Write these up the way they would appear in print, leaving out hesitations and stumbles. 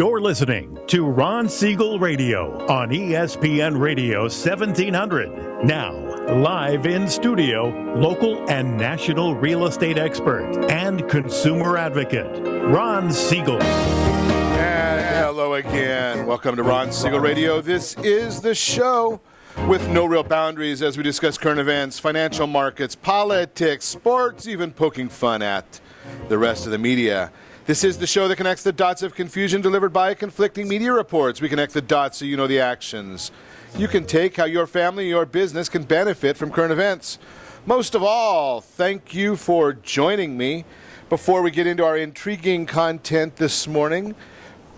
You're listening to Ron Siegel Radio on ESPN Radio 1700. Now, live in studio, local and national real estate expert and consumer advocate, Ron Siegel. And hello again. Welcome to Ron Siegel Radio. This is the show with no real boundaries as we discuss current events, financial markets, politics, sports, even poking fun at the rest of the media. This is the show that connects the dots of confusion delivered by conflicting media reports. We connect the dots so you know the actions you can take, how your family, your business can benefit from current events. Most of all, thank you for joining me. Before we get into our intriguing content this morning,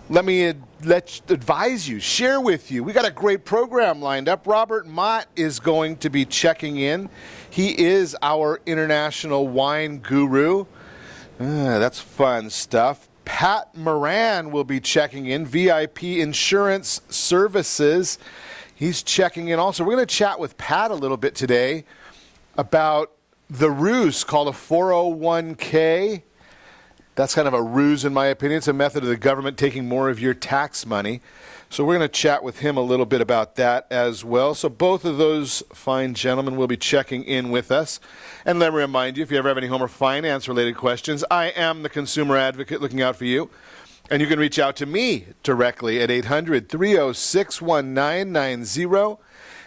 let me advise you, share with you. We got a great program lined up. Robert Mott is going to be checking in. He is our international wine guru. That's fun stuff. Pat Moran will be checking in, VIP Insurance Services. He's checking in also. We're going to chat with Pat a little bit today about the ruse called a 401k. That's kind of a ruse in my opinion. It's a method of the government taking more of your tax money. So we're going to chat with him a little bit about that as well. So both of those fine gentlemen will be checking in with us. And let me remind you, if you ever have any home or finance-related questions, I am the consumer advocate looking out for you. And you can reach out to me directly at 800-306-1990,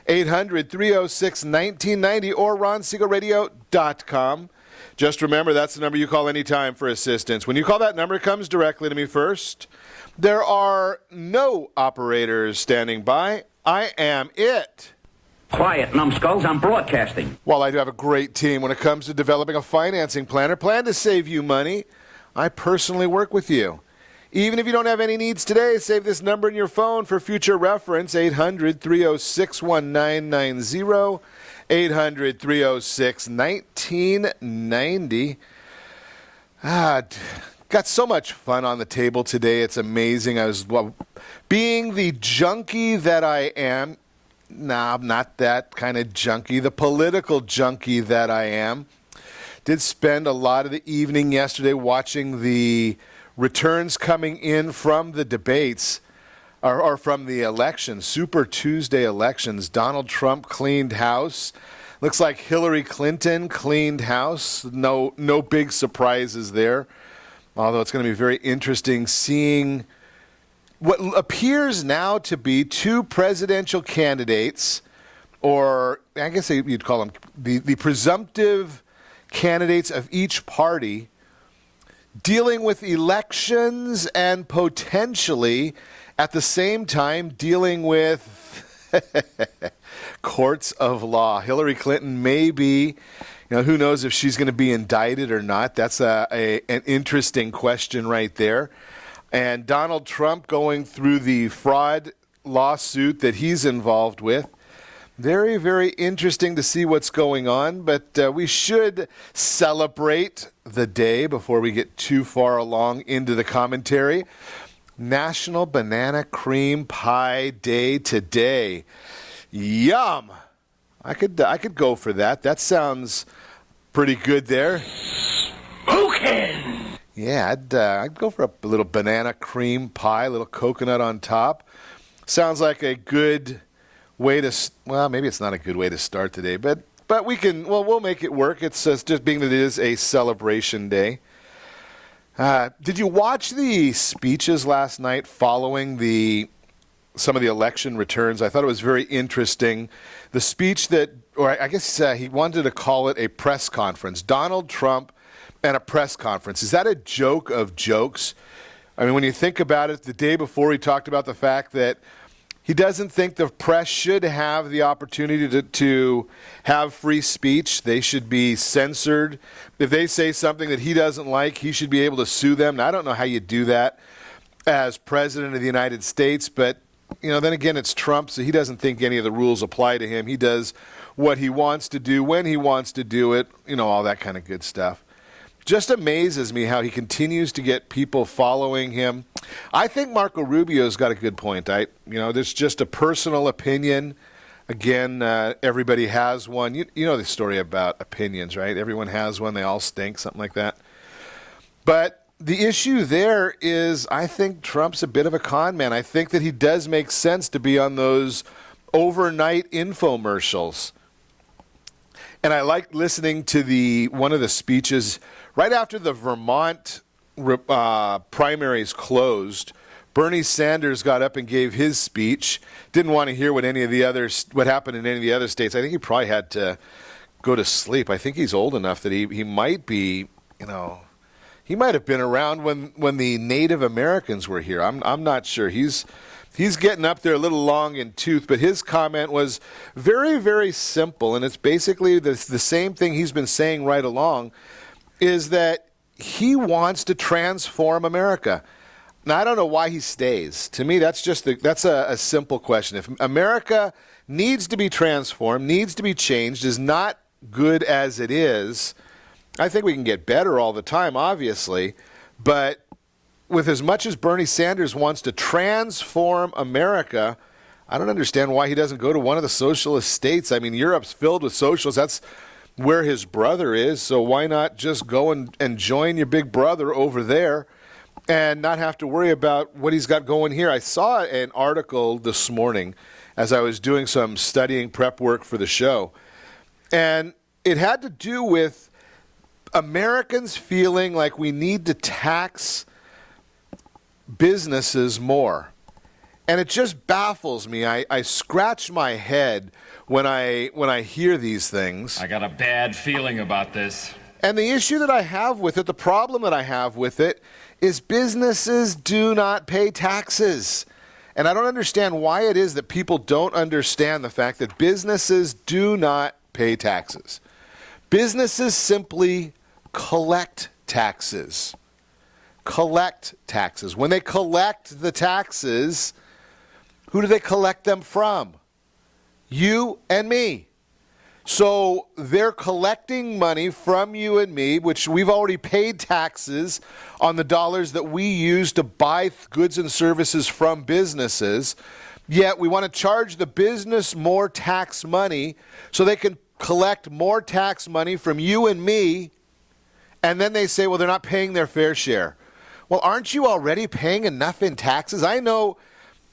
800-306-1990, or RonSiegelRadio.com. Just remember, that's the number you call anytime for assistance. When you call that number, it comes directly to me first. There are no operators standing by. I am it. Quiet, numbskulls. I'm broadcasting. While I do have a great team when it comes to developing a financing plan or plan to save you money, I personally work with you. Even if you don't have any needs today, save this number in your phone for future reference, 800-306-1990, 800-306-1990. Got so much fun on the table today. It's amazing. Being the junkie that I am, I'm not that kind of junkie, the political junkie that I am, did spend a lot of the evening yesterday watching the returns coming in from the debates, or from the elections, Super Tuesday elections. Donald Trump cleaned house. Looks like Hillary Clinton cleaned house. No big surprises there. Although it's going to be very interesting seeing what appears now to be two presidential candidates, or I guess you'd call them the presumptive candidates of each party, dealing with elections and potentially at the same time dealing with courts of law. Hillary Clinton may be, who knows if she's going to be indicted or not. That's an interesting question right there. And Donald Trump going through the fraud lawsuit that he's involved with. Very, very interesting to see what's going on, but we should celebrate the day before we get too far along into the commentary. National Banana Cream Pie Day today. Yum! I could go for that. That sounds pretty good there. Smoking! Yeah, I'd go for a little banana cream pie, a little coconut on top. Sounds like a good way to, well, maybe it's not a good way to start the day, but we'll make it work. It's just being that it is a celebration day. Did you watch the speeches last night following some of the election returns? I thought it was very interesting. The speech that, or I guess he wanted to call it a press conference. Donald Trump and a press conference. Is that a joke of jokes? I mean, when you think about it, the day before he talked about the fact that he doesn't think the press should have the opportunity to have free speech. They should be censored. If they say something that he doesn't like, he should be able to sue them. Now, I don't know how you do that as president of the United States, but then again, it's Trump, so he doesn't think any of the rules apply to him. He does what he wants to do, when he wants to do it, all that kind of good stuff. Just amazes me how he continues to get people following him. I think Marco Rubio's got a good point. There's just a personal opinion. Again, everybody has one. You know the story about opinions, right? Everyone has one. They all stink, something like that. But the issue there is I think Trump's a bit of a con man. I think that he does make sense to be on those overnight infomercials. And I like listening to one of the speeches right after the Vermont primaries closed. Bernie Sanders got up and gave his speech. Didn't want to hear what happened in any of the other states. I think he probably had to go to sleep. I think he's old enough that he might be, he might have been around when the Native Americans were here. I'm not sure. He's getting up there a little long in tooth, but his comment was very, very simple, and it's basically the same thing he's been saying right along, is that he wants to transform America. Now, I don't know why he stays. To me, that's a simple question. If America needs to be transformed, needs to be changed, is not good as it is, I think we can get better all the time, obviously, but with as much as Bernie Sanders wants to transform America, I don't understand why he doesn't go to one of the socialist states. I mean, Europe's filled with socialists. That's where his brother is, so why not just go and join your big brother over there and not have to worry about what he's got going here? I saw an article this morning as I was doing some studying prep work for the show, and it had to do with Americans feeling like we need to tax businesses more. And it just baffles me. I scratch my head when I hear these things. I got a bad feeling about this. And the issue that I have with it, the problem that I have with it, is businesses do not pay taxes. And I don't understand why it is that people don't understand the fact that businesses do not pay taxes. Businesses simply collect taxes. Collect taxes. When they collect the taxes, who do they collect them from? You and me. So they're collecting money from you and me, which we've already paid taxes on the dollars that we use to buy goods and services from businesses. Yet we want to charge the business more tax money so they can collect more tax money from you and me. And then they say, well, they're not paying their fair share. Well, aren't you already paying enough in taxes? I know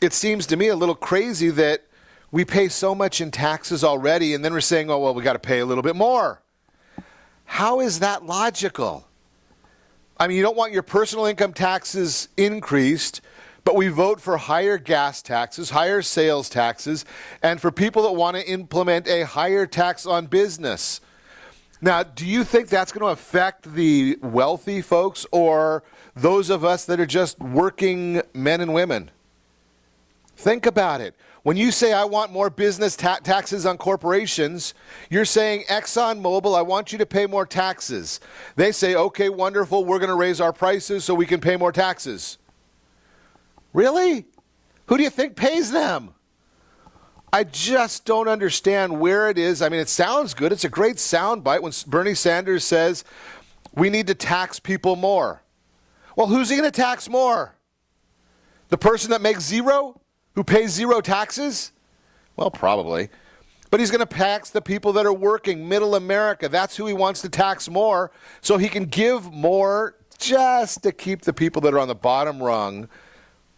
it seems to me a little crazy that we pay so much in taxes already, and then we're saying, oh, well, we got to pay a little bit more. How is that logical? I mean, you don't want your personal income taxes increased, but we vote for higher gas taxes, higher sales taxes, and for people that want to implement a higher tax on business. Now, do you think that's going to affect the wealthy folks or those of us that are just working men and women? Think about it. When you say I want more business taxes on corporations, you're saying ExxonMobil, I want you to pay more taxes. They say, okay, wonderful, we're going to raise our prices so we can pay more taxes. Really? Who do you think pays them? I just don't understand where it is. I mean, it sounds good. It's a great soundbite when Bernie Sanders says we need to tax people more. Well, who's he going to tax more? The person that makes zero? Who pays zero taxes? Well, probably. But he's going to tax the people that are working, middle America. That's who he wants to tax more, so he can give more just to keep the people that are on the bottom rung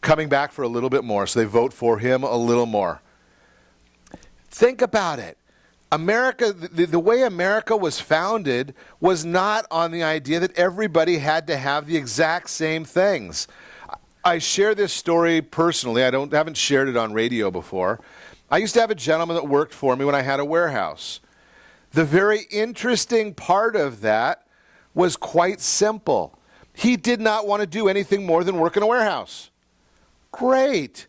coming back for a little bit more, so they vote for him a little more. Think about it. America, the way America was founded was not on the idea that everybody had to have the exact same things. I share this story personally. I haven't shared it on radio before. I used to have a gentleman that worked for me when I had a warehouse. The very interesting part of that was quite simple. He did not want to do anything more than work in a warehouse. Great.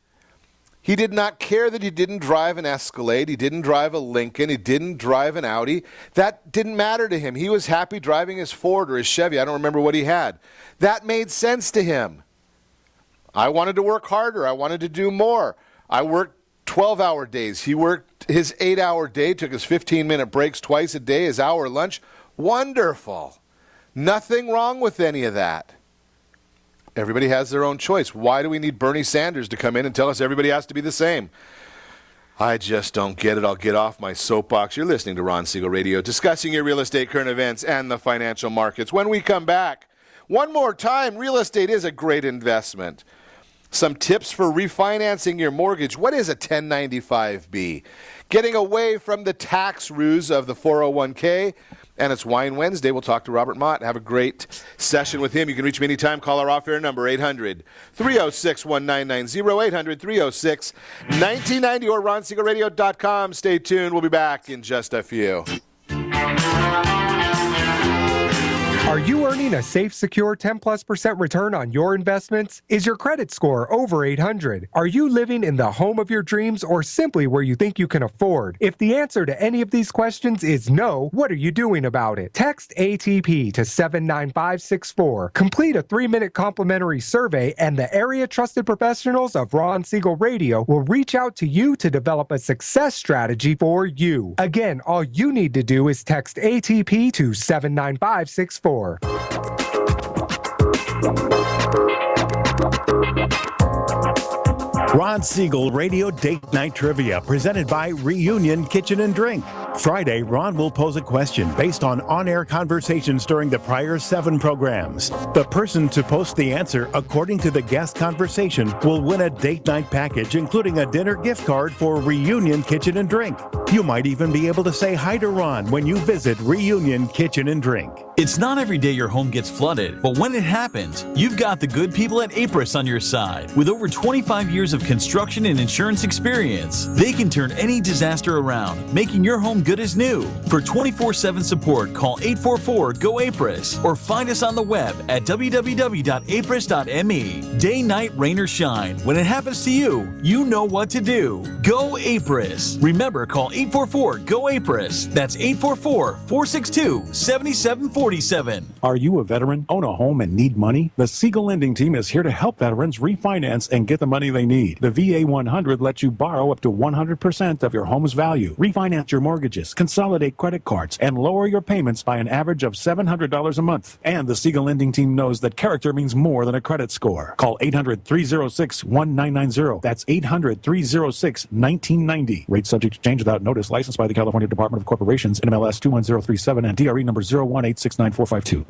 He did not care that he didn't drive an Escalade, he didn't drive a Lincoln, he didn't drive an Audi. That didn't matter to him. He was happy driving his Ford or his Chevy. I don't remember what he had. That made sense to him. I wanted to work harder. I wanted to do more. I worked 12-hour days. He worked his 8-hour day, took his 15-minute breaks twice a day, his hour lunch. Wonderful. Nothing wrong with any of that. Everybody has their own choice. Why do we need Bernie Sanders to come in and tell us everybody has to be the same? I just don't get it. I'll get off my soapbox. You're listening to Ron Siegel Radio, discussing your real estate, current events, and the financial markets. When we come back, One more time, real estate is a great investment. Some tips for refinancing your mortgage. What is a 1095B? Getting away from the tax ruse of the 401k. And it's Wine Wednesday. We'll talk to Robert Mott. Have a great session with him. You can reach me anytime. Call our off-air number, 800-306-1990, 800-306-1990, or RonSiegelRadio.com. Stay tuned. We'll be back in just a few. Are you earning a safe, secure 10+% return on your investments? Is your credit score over 800? Are you living in the home of your dreams or simply where you think you can afford? If the answer to any of these questions is no, what are you doing about it? Text ATP to 79564. Complete a 3-minute complimentary survey and the area trusted professionals of Ron Siegel Radio will reach out to you to develop a success strategy for you. Again, all you need to do is text ATP to 79564. Ron Siegel Radio Date Night Trivia, presented by Reunion Kitchen and Drink. Friday, Ron will pose a question based on on-air conversations during the prior 7 programs. The person to post the answer according to the guest conversation will win a date night package, including a dinner gift card for Reunion Kitchen and Drink. You might even be able to say hi to Ron when you visit Reunion Kitchen and Drink. It's not every day your home gets flooded, but when it happens, you've got the good people at Apris on your side. With over 25 years of construction and insurance experience, they can turn any disaster around, making your home good as new. For 24/7 support, call 844-GO-APRIS or find us on the web at www.apris.me. Day, night, rain, or shine, when it happens to you, you know what to do. Go Apris. Remember, call 844-GO-APRIS. That's 844-462-7747. Are you a veteran, own a home, and need money? The Siegel Lending Team is here to help veterans refinance and get the money they need. The VA 100 lets you borrow up to 100% of your home's value, refinance your mortgages, consolidate credit cards, and lower your payments by an average of $700 a month. And the Siegel Lending Team knows that character means more than a credit score. Call 800-306-1990. That's 800-306-1990. Rates subject to change without notice. Licensed by the California Department of Corporations, NMLS 21037, and DRE number 01869. 9452.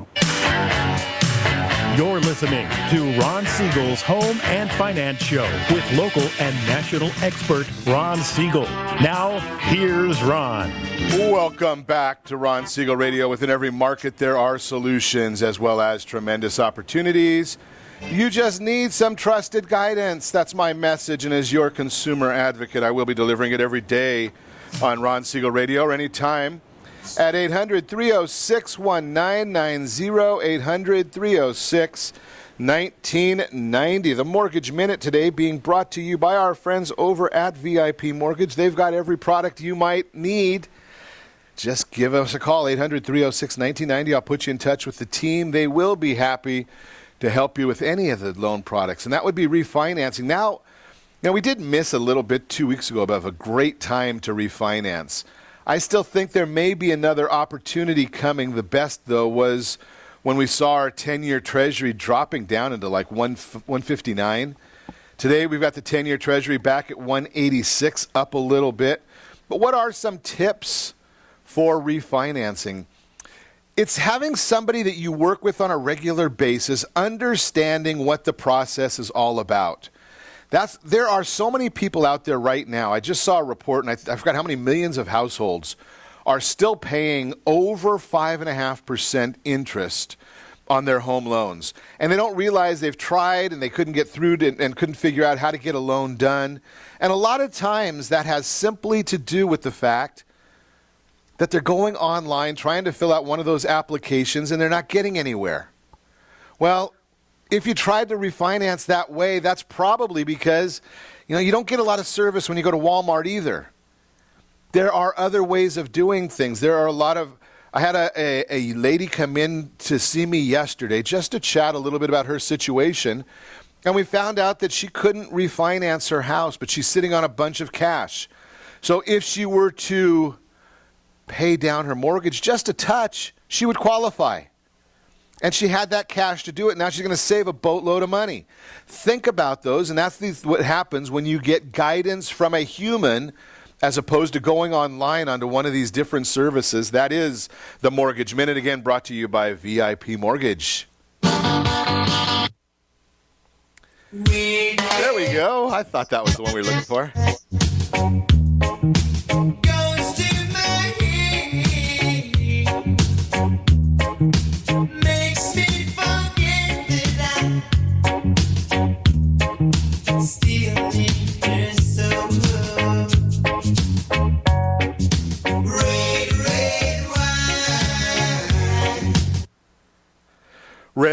You're listening to Ron Siegel's Home and Finance Show with local and national expert Ron Siegel. Now, here's Ron. Welcome back to Ron Siegel Radio. Within every market, there are solutions as well as tremendous opportunities. You just need some trusted guidance. That's my message, and as your consumer advocate, I will be delivering it every day on Ron Siegel Radio or anytime at 800-306-1990, 800-306-1990. The Mortgage Minute today being brought to you by our friends over at VIP Mortgage. They've got every product you might need. Just give us a call, 800-306-1990. I'll put you in touch with the team. They will be happy to help you with any of the loan products, and that would be refinancing. Now, we did miss a little bit 2 weeks ago about a great time to refinance. I still think there may be another opportunity coming. The best, though, was when we saw our 10-year Treasury dropping down into like 159. Today, we've got the 10-year Treasury back at 186, up a little bit. But what are some tips for refinancing? It's having somebody that you work with on a regular basis, understanding what the process is all about. There are so many people out there right now. I just saw a report, and I forgot how many millions of households are still paying over 5.5% interest on their home loans. And they don't realize they've tried and they couldn't get through and couldn't figure out how to get a loan done. And a lot of times that has simply to do with the fact that they're going online trying to fill out one of those applications and they're not getting anywhere. Well, if you tried to refinance that way, that's probably because, you don't get a lot of service when you go to Walmart either. There are other ways of doing things. I had a lady come in to see me yesterday just to chat a little bit about her situation. And we found out that she couldn't refinance her house, but she's sitting on a bunch of cash. So if she were to pay down her mortgage just a touch, she would qualify. And she had that cash to do it. Now she's going to save a boatload of money. Think about those, and that's what happens when you get guidance from a human as opposed to going online onto one of these different services. That is the Mortgage Minute, again brought to you by VIP Mortgage. There we go. I thought that was the one we were looking for.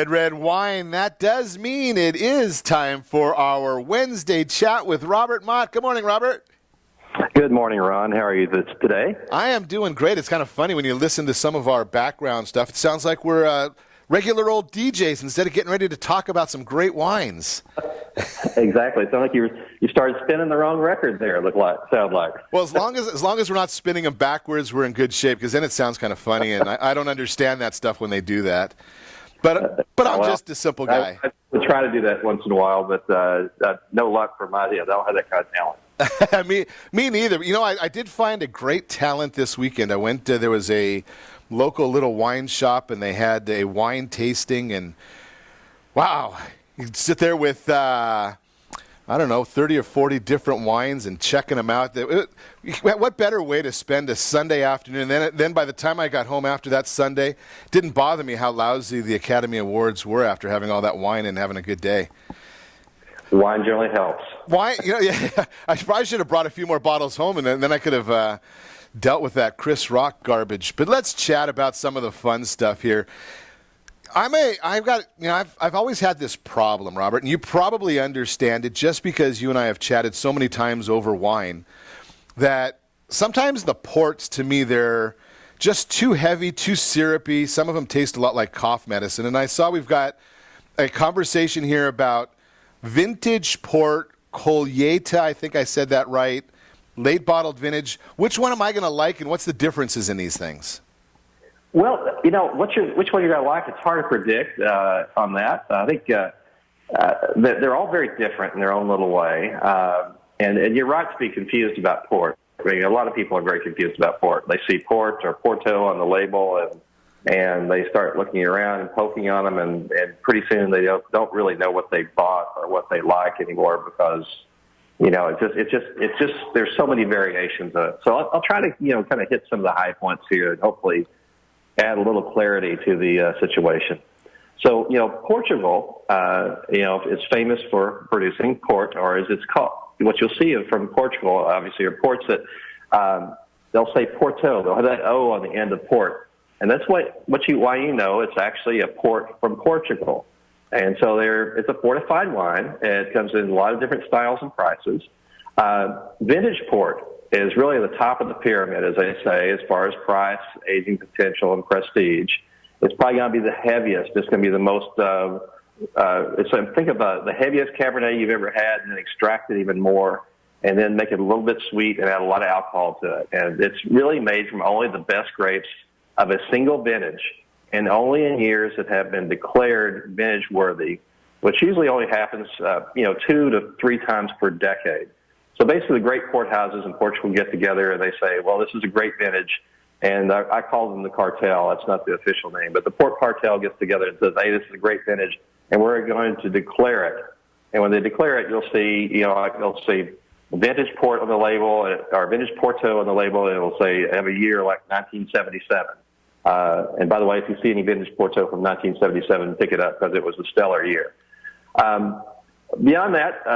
Red wine. That does mean it is time for our Wednesday chat with Robert Mott. Good morning, Robert. Good morning, Ron. How are you today? I am doing great. It's kind of funny when you listen to some of our background stuff. It sounds like we're regular old DJs instead of getting ready to talk about some great wines. Exactly. It sounds like you started spinning the wrong record there. Sound like. Well, as long as we're not spinning them backwards, we're in good shape. Because then it sounds kind of funny, and I don't understand that stuff when they do that. But I'm just a simple guy. I would try to do that once in a while, but no luck for my. I don't have that kind of talent. Me neither. You know, I did find a great talent this weekend. I went. There was a local little wine shop, and they had a wine tasting, and wow, you'd sit there with 30 or 40 different wines and checking them out. What better way to spend a Sunday afternoon? Then by the time I got home after that Sunday, it didn't bother me how lousy the Academy Awards were after having all that wine and having a good day. Wine generally helps. Wine, I probably should have brought a few more bottles home, and then I could have dealt with that Chris Rock garbage. But let's chat about some of the fun stuff here. I've always had this problem, Robert, and you probably understand it just because you and I have chatted so many times over wine that sometimes the ports, to me, they're just too heavy, too syrupy. Some of them taste a lot like cough medicine. And I saw we've got a conversation here about vintage port, Colheita, I think I said that right, late bottled vintage. Which one am I going to like, and what's the differences in these things? Well, which one you're going to like, it's hard to predict on that. I think they're all very different in their own little way. And you're right to be confused about port. I mean, a lot of people are very confused about port. They see port or Porto on the label, and they start looking around and poking on them, and pretty soon they don't really know what they bought or what they like anymore because, it's just there's so many variations of it. So I'll try to, kind of hit some of the high points here and hopefully add a little clarity to the situation. So, Portugal, is famous for producing port, or as it's called. What you'll see from Portugal, obviously, are ports that they'll say Porto. They'll have that O on the end of port. And that's why it's actually a port from Portugal. And so it's a fortified wine. It comes in a lot of different styles and prices. Vintage port is really at the top of the pyramid, as I say, as far as price, aging potential, and prestige. It's probably going to be the heaviest. It's going to be the most, think about the heaviest Cabernet you've ever had and then extract it even more and then make it a little bit sweet and add a lot of alcohol to it. And it's really made from only the best grapes of a single vintage and only in years that have been declared vintage worthy, which usually only happens, 2 to 3 times per decade. So basically, the great port houses in Portugal get together and they say, well, this is a great vintage. And I call them the cartel. That's not the official name. But the port cartel gets together and says, hey, this is a great vintage, and we're going to declare it. And when they declare it, you'll see, they'll say vintage port on the label or vintage Porto on the label, and it'll say have a year like 1977. And by the way, if you see any vintage Porto from 1977, pick it up because it was a stellar year. Beyond that,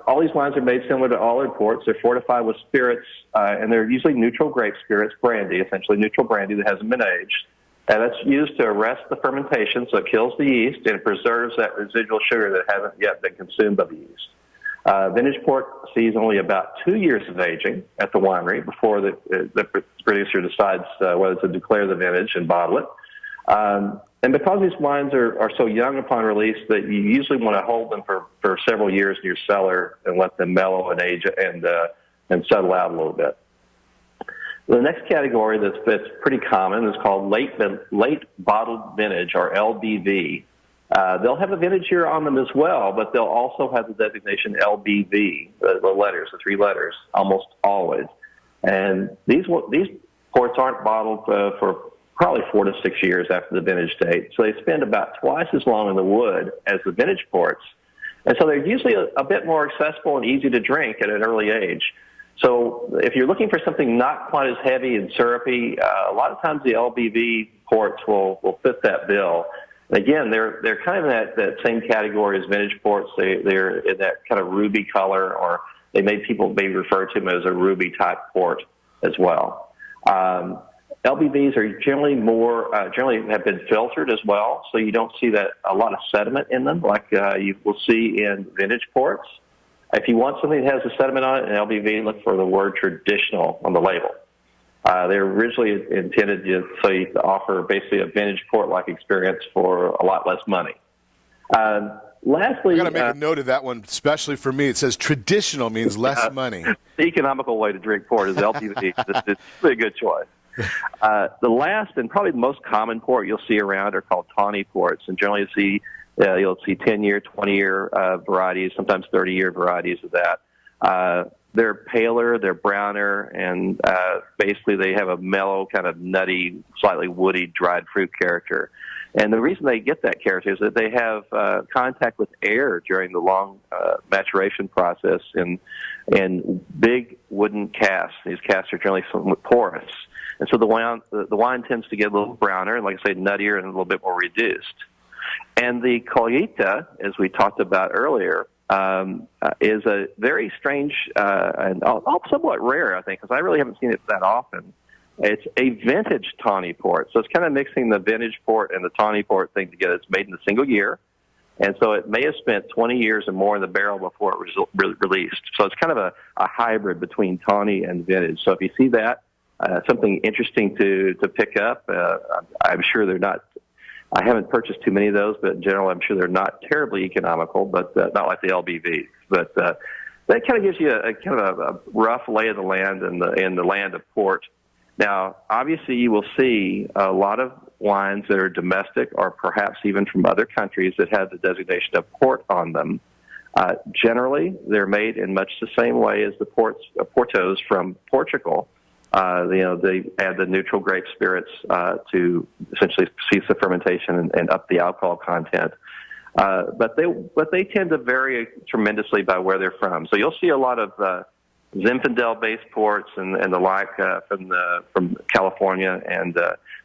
all these wines are made similar to all their ports. They're fortified with spirits, and they're usually neutral grape spirits, brandy, essentially neutral brandy that hasn't been aged. And that's used to arrest the fermentation, so it kills the yeast and preserves that residual sugar that hasn't yet been consumed by the yeast. Vintage port sees only about 2 years of aging at the winery before the producer decides whether to declare the vintage and bottle it. And because these wines are so young upon release that you usually want to hold them for several years in your cellar and let them mellow and age and settle out a little bit. The next category that's pretty common is called late bottled vintage, or LBV. They'll have a vintage year on them as well, but they'll also have the designation LBV, the 3 letters, almost always. And these ports aren't bottled for probably 4 to 6 years after the vintage date. So they spend about twice as long in the wood as the vintage ports. And so they're usually a bit more accessible and easy to drink at an early age. So if you're looking for something not quite as heavy and syrupy, a lot of times the LBV ports will fit that bill. And again, they're kind of in that same category as vintage ports. They're in that kind of ruby color, or people may refer to them as a ruby type port as well. LBVs are generally have been filtered as well, so you don't see that a lot of sediment in them like you will see in vintage ports. If you want something that has a sediment on it, an LBV, look for the word traditional on the label. They're originally intended to offer basically a vintage port-like experience for a lot less money. Lastly, I got to make a note of that one, especially for me. It says traditional means less money. The economical way to drink port is LBV. It's a good choice. The last and probably the most common port you'll see around are called tawny ports, and generally you'll see 10-year, 20-year varieties, sometimes 30-year varieties of that. They're paler, they're browner, and basically they have a mellow, kind of nutty, slightly woody, dried fruit character. And the reason they get that character is that they have contact with air during the long maturation process in big wooden casks. These casks are generally somewhat porous. And so the wine tends to get a little browner, and like I say, nuttier and a little bit more reduced. And the colheita, as we talked about earlier, is a very strange and somewhat rare, I think, because I really haven't seen it that often. It's a vintage tawny port. So it's kind of mixing the vintage port and the tawny port thing together. It's made in a single year. And so it may have spent 20 years or more in the barrel before it was released. So it's kind of a hybrid between tawny and vintage. So if you see that, something interesting to pick up. I'm sure they're not. I haven't purchased too many of those, but in general, I'm sure they're not terribly economical, but not like the LBV. But that kind of gives you a kind of a rough lay of the land in the land of port. Now, obviously, you will see a lot of wines that are domestic or perhaps even from other countries that have the designation of port on them. Generally, they're made in much the same way as the Portos from Portugal. They add the neutral grape spirits to essentially cease the fermentation and up the alcohol content. But they tend to vary tremendously by where they're from. So you'll see a lot of Zinfandel-based ports and the like from California, and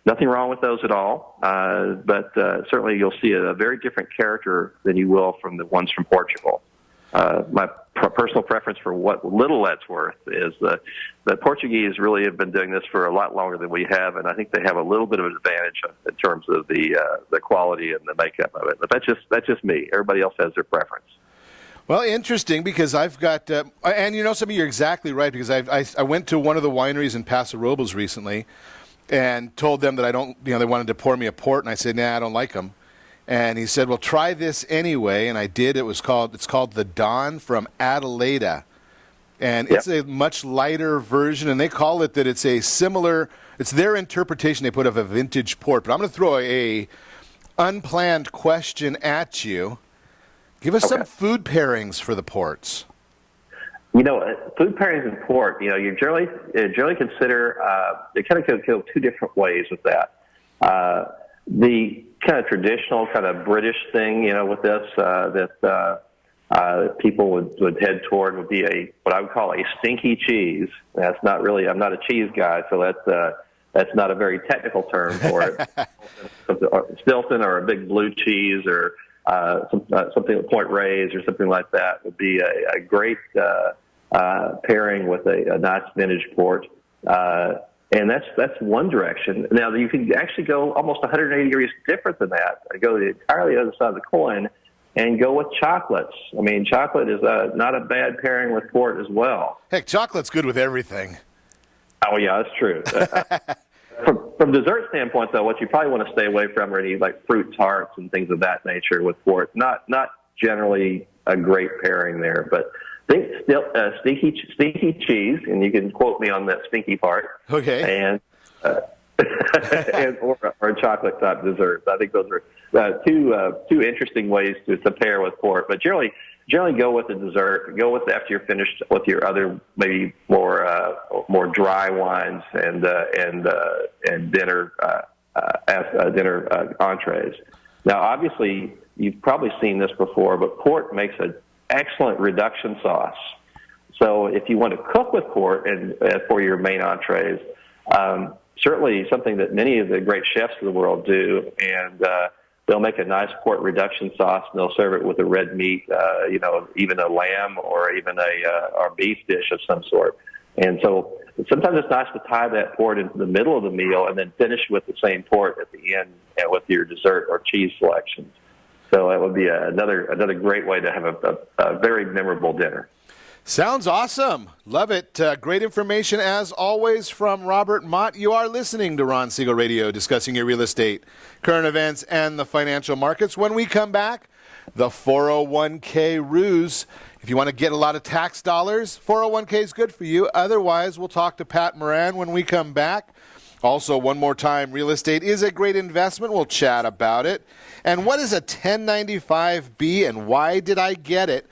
nothing wrong with those at all. But certainly you'll see a very different character than you will from the ones from Portugal. My personal preference for what little that's worth is the Portuguese really have been doing this for a lot longer than we have, and I think they have a little bit of an advantage in terms of the quality and the makeup of it. But that's just me. Everybody else has their preference. Well, interesting, because I've got, and some of you're exactly right, because I went to one of the wineries in Paso Robles recently and told them that I don't, they wanted to pour me a port, and I said, nah, I don't like them. And he said, well, try this anyway, and I did. It's called the Dawn from Adelaida, and It's a much lighter version, and they call it that it's their interpretation they put of a vintage port. But I'm going to throw a unplanned question at you. Give us some food pairings for the ports. Food pairings in port, you generally consider, they kind of go two different ways with that. The kind of traditional kind of British thing, with this, that people would head toward would be what I would call a stinky cheese. That's not really, I'm not a cheese guy, so that's not a very technical term for it. Stilton or a big blue cheese or something like Point Reyes or something like that would be a great pairing with a nice vintage port. And that's one direction. Now, you can actually go almost 180 degrees different than that. Go the entirely other side of the coin and go with chocolates. I mean, chocolate is not a bad pairing with port as well. Heck, chocolate's good with everything. Oh, yeah, that's true. From dessert standpoint, though, what you probably want to stay away from are any like fruit tarts and things of that nature with port. Not generally a great pairing there, but think still stinky cheese, and you can quote me on that stinky part. Okay. And or chocolate type desserts. I think those are two interesting ways to pair with port. But generally go with the dessert. Go with after you're finished with your other maybe more dry wines and dinner dinner entrees. Now, obviously, you've probably seen this before, but port makes an excellent reduction sauce. So if you want to cook with port and for your main entrees, certainly something that many of the great chefs of the world do, and they'll make a nice port reduction sauce, and they'll serve it with a red meat, even a lamb or even a beef dish of some sort. And so sometimes it's nice to tie that port into the middle of the meal and then finish with the same port at the end with your dessert or cheese selections. So that would be another great way to have a very memorable dinner. Sounds awesome. Love it. Great information, as always, from Robert Mott. You are listening to Ron Siegel Radio, discussing your real estate, current events, and the financial markets. When we come back, the 401k ruse. If you want to get a lot of tax dollars, 401k is good for you. Otherwise, we'll talk to Pat Moran when we come back. Also, one more time, real estate is a great investment. We'll chat about it. And what is a 1095B, and why did I get it?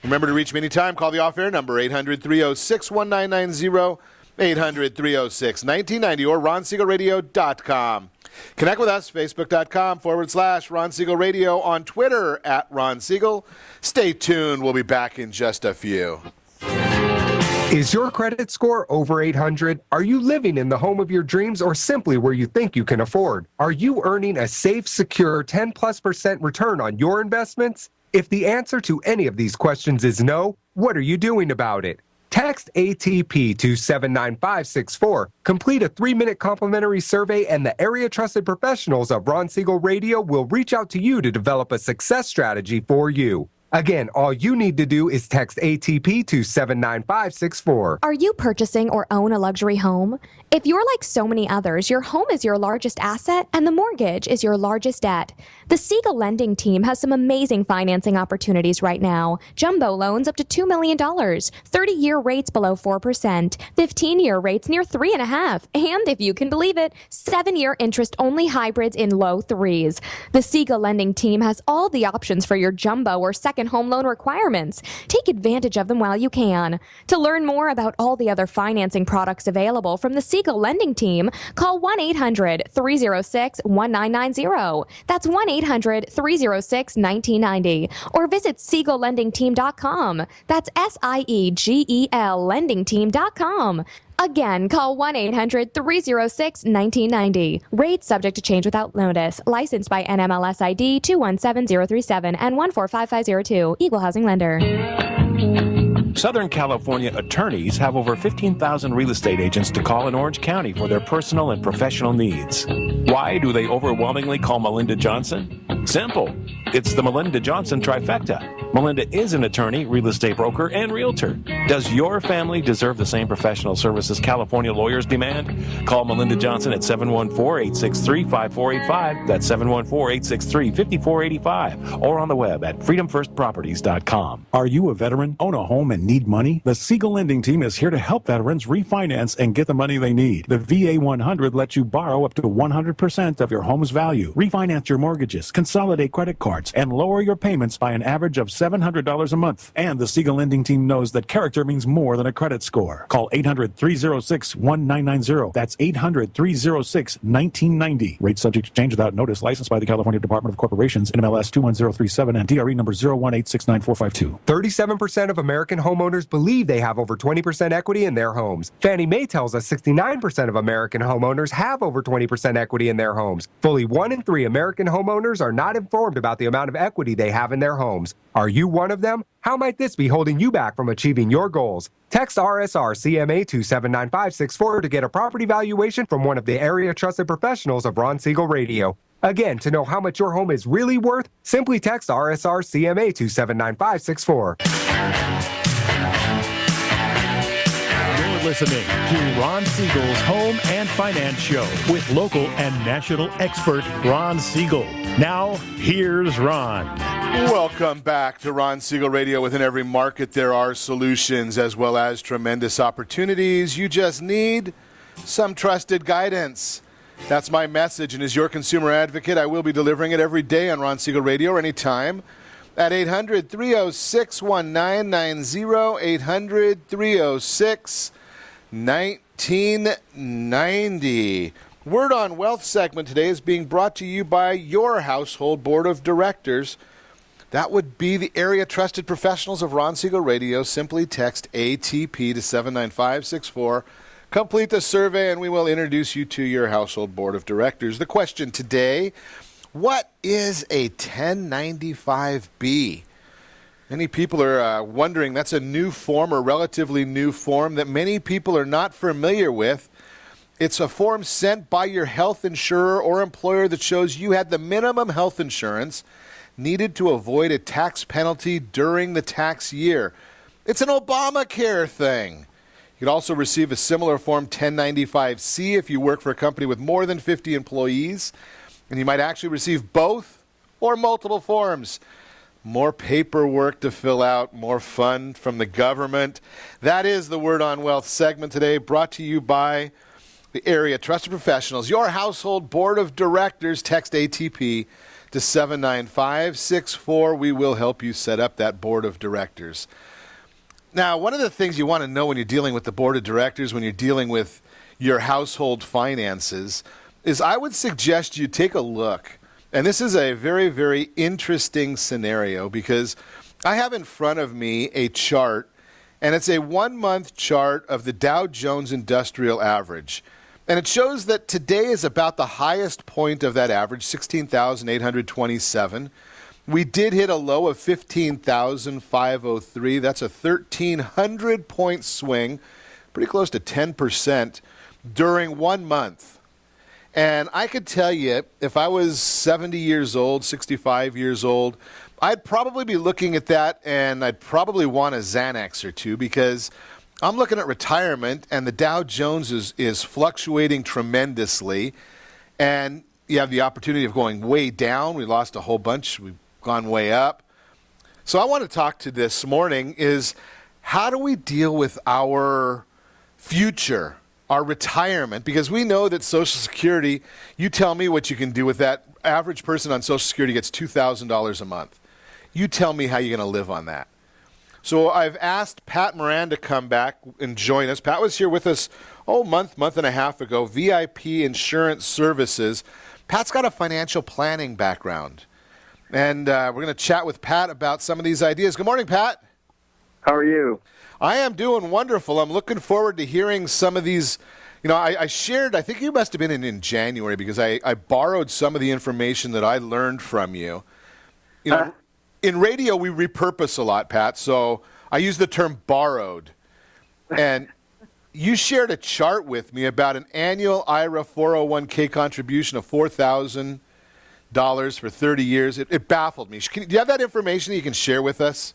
Remember to reach me anytime. Call the off-air number, 800-306-1990, 800-306-1990, or ronsiegelradio.com. Connect with us, facebook.com/Ron Siegel Radio, on Twitter @Ron Siegel. Stay tuned. We'll be back in just a few. Is your credit score over 800? Are you living in the home of your dreams or simply where you think you can afford? Are you earning a safe, secure 10+% return on your investments? If the answer to any of these questions is no, what are you doing about it? Text ATP to 79564. Complete a 3-minute complimentary survey, and the area trusted professionals of Ron Siegel Radio will reach out to you to develop a success strategy for you. Again, all you need to do is text ATP to 79564. Are you purchasing or own a luxury home? If you're like so many others, your home is your largest asset and the mortgage is your largest debt. The Siegel lending team has some amazing financing opportunities right now. Jumbo loans up to $2 million, 30-year rates below 4%, 15-year rates near 3.5%, and if you can believe it, 7-year interest-only hybrids in low 3s. The Siegel lending team has all the options for your jumbo or second home loan requirements. Take advantage of them while you can. To learn more about all the other financing products available from the Siegel lending team, call 1-800-306-1990. That's 1-800-306-1990. Or visit SiegelLendingTeam.com. That's SIEGEL LendingTeam.com. Again, call 1-800-306-1990. Rates subject to change without notice. Licensed by NMLS ID 217037 and 145502. Equal housing lender. Southern California attorneys have over 15,000 real estate agents to call in Orange County for their personal and professional needs. Why do they overwhelmingly call Melinda Johnson? Simple. It's the Melinda Johnson trifecta. Melinda is an attorney, real estate broker, and realtor. Does your family deserve the same professional services California lawyers demand? Call Melinda Johnson at 714-863-5485. That's 714-863-5485. Or on the web at freedomfirstproperties.com. Are you a veteran, own a home, and need money? The Siegel lending team is here to help veterans refinance and get the money they need. The VA 100 lets you borrow up to 100% of your home's value, refinance your mortgages, consolidate credit cards, and lower your payments by an average of $700 a month. And the Siegel lending team knows that character means more than a credit score. Call 800-306-1990. That's 800-306-1990. Rate subject to change without notice. Licensed by the California Department of Corporations, NMLS 21037, and DRE number 018694452. 37% of American homeowners believe they have over 20% equity in their homes. Fannie Mae tells us 69% of American homeowners have over 20% equity in their homes. Fully 1 in 3 American homeowners are not informed about the amount of equity they have in their homes. Are you one of them? How might this be holding you back from achieving your goals? Text RSR CMA to 79564 to get a property valuation from one of the area trusted professionals of Ron Siegel Radio. Again, to know how much your home is really worth, simply text RSR CMA to 79564. You're listening to Ron Siegel's Home and Finance Show with local and national expert Ron Siegel. Now, here's Ron. Welcome back to Ron Siegel Radio. Within every market, there are solutions as well as tremendous opportunities. You just need some trusted guidance. That's my message, and as your consumer advocate, I will be delivering it every day on Ron Siegel Radio or anytime at 800-306-1990, 800-306-1990. Word on Wealth segment today is being brought to you by your household board of directors. That would be the area trusted professionals of Ron Siegel Radio. Simply text ATP to 79564. Complete the survey and we will introduce you to your household board of directors. The question today, what is a 1095B? Many people are wondering. That's a new form or relatively new form that many people are not familiar with. It's a form sent by your health insurer or employer that shows you had the minimum health insurance needed to avoid a tax penalty during the tax year. It's an Obamacare thing. You could also receive a similar form 1095C if you work for a company with more than 50 employees, and you might actually receive both or multiple forms. More paperwork to fill out, more fun from the government. That is the Word on Wealth segment today, brought to you by the area trusted professionals, your household board of directors. Text ATP to 79564. We will help you set up that board of directors. Now, one of the things you want to know when you're dealing with the board of directors, when you're dealing with your household finances, is I would suggest you take a look. And this is a very, very interesting scenario because I have in front of me a chart, and it's a 1-month chart of the Dow Jones Industrial Average. And it shows that today is about the highest point of that average, 16,827. We did hit a low of 15,503. That's a 1,300-point swing, pretty close to 10% during 1 month. And I could tell you, if I was 70 years old, 65 years old, I'd probably be looking at that, and I'd probably want a Xanax or two because I'm looking at retirement, and the Dow Jones is fluctuating tremendously, and you have the opportunity of going way down. We lost a whole bunch. We've gone way up. So I want to talk to this morning is how do we deal with our future, our retirement? Because we know that Social Security, you tell me what you can do with that. Average person on Social Security gets $2,000 a month. You tell me how you're going to live on that. So I've asked Pat Moran to come back and join us. Pat was here with us, month and a half ago, VIP Insurance Services. Pat's got a financial planning background. And we're going to chat with Pat about some of these ideas. Good morning, Pat. How are you? I am doing wonderful. I'm looking forward to hearing some of these. You know, I shared, I think you must have been in January because I borrowed some of the information that I learned from you. You know, in radio, we repurpose a lot, Pat, so I use the term borrowed. And you shared a chart with me about an annual IRA 401k contribution of $4,000 for 30 years. It baffled me. Do you have that information that you can share with us?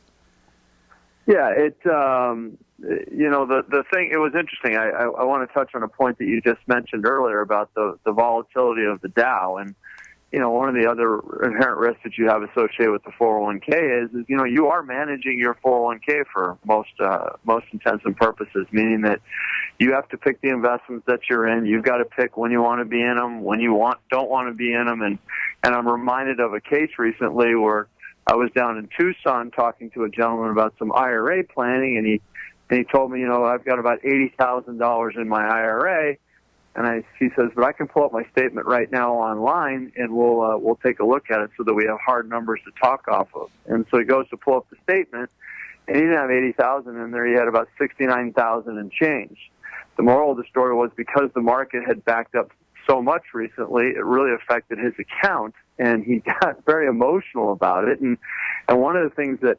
Yeah, the thing, it was interesting. I want to touch on a point that you just mentioned earlier about the volatility of the Dow. And, you know, one of the other inherent risks that you have associated with the 401k is you are managing your 401k for most intents and purposes, meaning that you have to pick the investments that you're in. You've got to pick when you want to be in them, when you don't want to be in them. And I'm reminded of a case recently where I was down in Tucson talking to a gentleman about some IRA planning, and he told me, I've got about $80,000 in my IRA. And he says, but I can pull up my statement right now online, and we'll take a look at it so that we have hard numbers to talk off of. And so he goes to pull up the statement, and he didn't have $80,000 in there. He had about $69,000 and change. The moral of the story was because the market had backed up so much recently, it really affected his account, and he got very emotional about it. And one of the things that,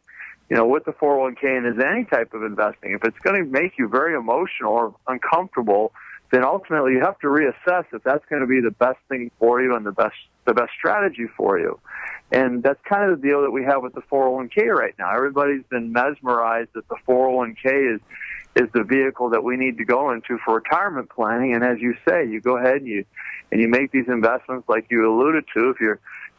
with the 401k and as any type of investing, if it's going to make you very emotional or uncomfortable, then ultimately you have to reassess if that's going to be the best thing for you and the best strategy for you. And that's kind of the deal that we have with the 401k right now. Everybody's been mesmerized that the 401k is the vehicle that we need to go into for retirement planning. And as you say, you go ahead and you make these investments like you alluded to.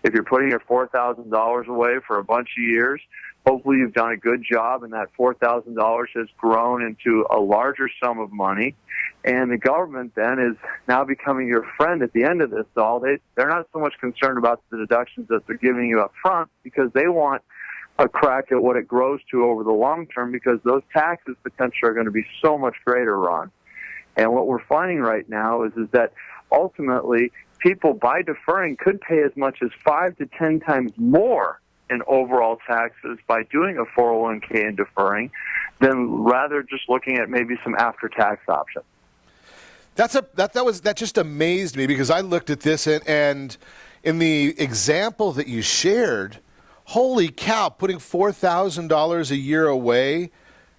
If you're putting your $4,000 away for a bunch of years, hopefully you've done a good job, and that $4,000 has grown into a larger sum of money. And the government then is now becoming your friend at the end of this all. They're not so much concerned about the deductions that they're giving you up front because they want a crack at what it grows to over the long term, because those taxes potentially are going to be so much greater, Ron. And what we're finding right now is that ultimately people, by deferring, could pay as much as 5 to 10 times more in overall taxes by doing a 401k and deferring than rather just looking at maybe some after-tax options. That just amazed me, because I looked at this and in the example that you shared, holy cow, putting $4,000 a year away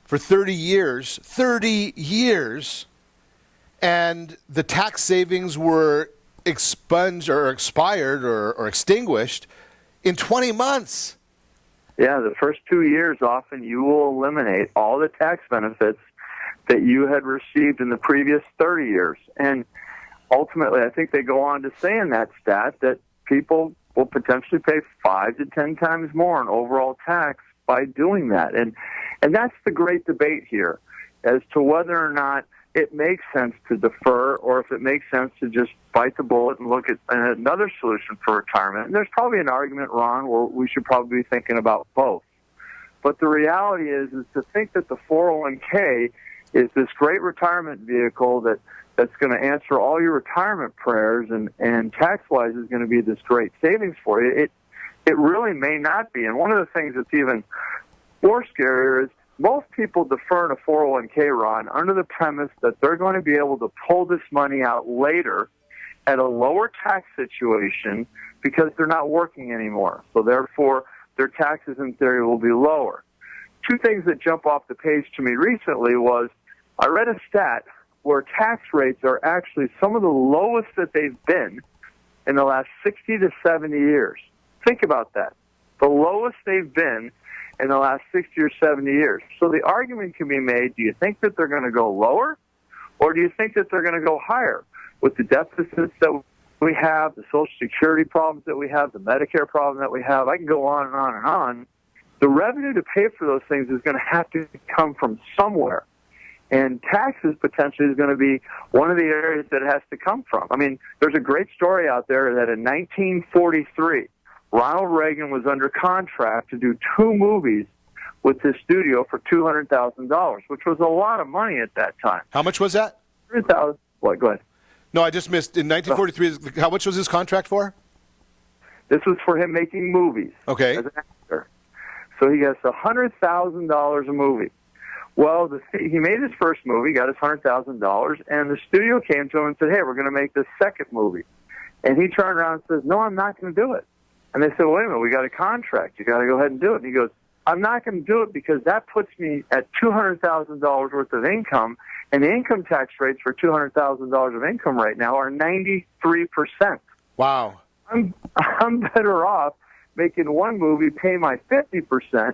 for 30 years, and the tax savings were expunged or expired or extinguished in 20 months. Yeah, the first 2 years, often you will eliminate all the tax benefits that you had received in the previous 30 years. And ultimately, I think they go on to say in that stat that people will potentially pay 5 to 10 times more in overall tax by doing that. And that's the great debate here as to whether or not it makes sense to defer or if it makes sense to just bite the bullet and look at another solution for retirement. And there's probably an argument, Ron, where we should probably be thinking about both. But the reality is to think that the 401k is this great retirement vehicle that's going to answer all your retirement prayers and tax-wise is going to be this great savings for you. It really may not be. And one of the things that's even more scarier is most people defer in a 401k, Ron, under the premise that they're going to be able to pull this money out later at a lower tax situation because they're not working anymore. So therefore, their taxes in theory will be lower. Two things that jump off the page to me recently was I read a stat where tax rates are actually some of the lowest that they've been in the last 60 to 70 years. Think about that. The lowest they've been in the last 60 or 70 years. So the argument can be made, do you think that they're going to go lower, or do you think that they're going to go higher? With the deficits that we have, the Social Security problems that we have, the Medicare problem that we have, I can go on and on and on. The revenue to pay for those things is going to have to come from somewhere. And taxes potentially is going to be one of the areas that it has to come from. I mean, there's a great story out there that in 1943, Ronald Reagan was under contract to do 2 movies with this studio for $200,000, which was a lot of money at that time. How much was that? $100,000. What? Go ahead. No, I just missed. In 1943, how much was his contract for? This was for him making movies. Okay. As an actor. So he gets $100,000 a movie. Well, he made his first movie, got his $100,000, and the studio came to him and said, hey, we're going to make this second movie. And he turned around and says, no, I'm not going to do it. And they said, wait a minute, we got a contract. You got to go ahead and do it. And he goes, I'm not going to do it because that puts me at $200,000 worth of income, and the income tax rates for $200,000 of income right now are 93%. Wow. I'm better off making one movie, pay my 50%,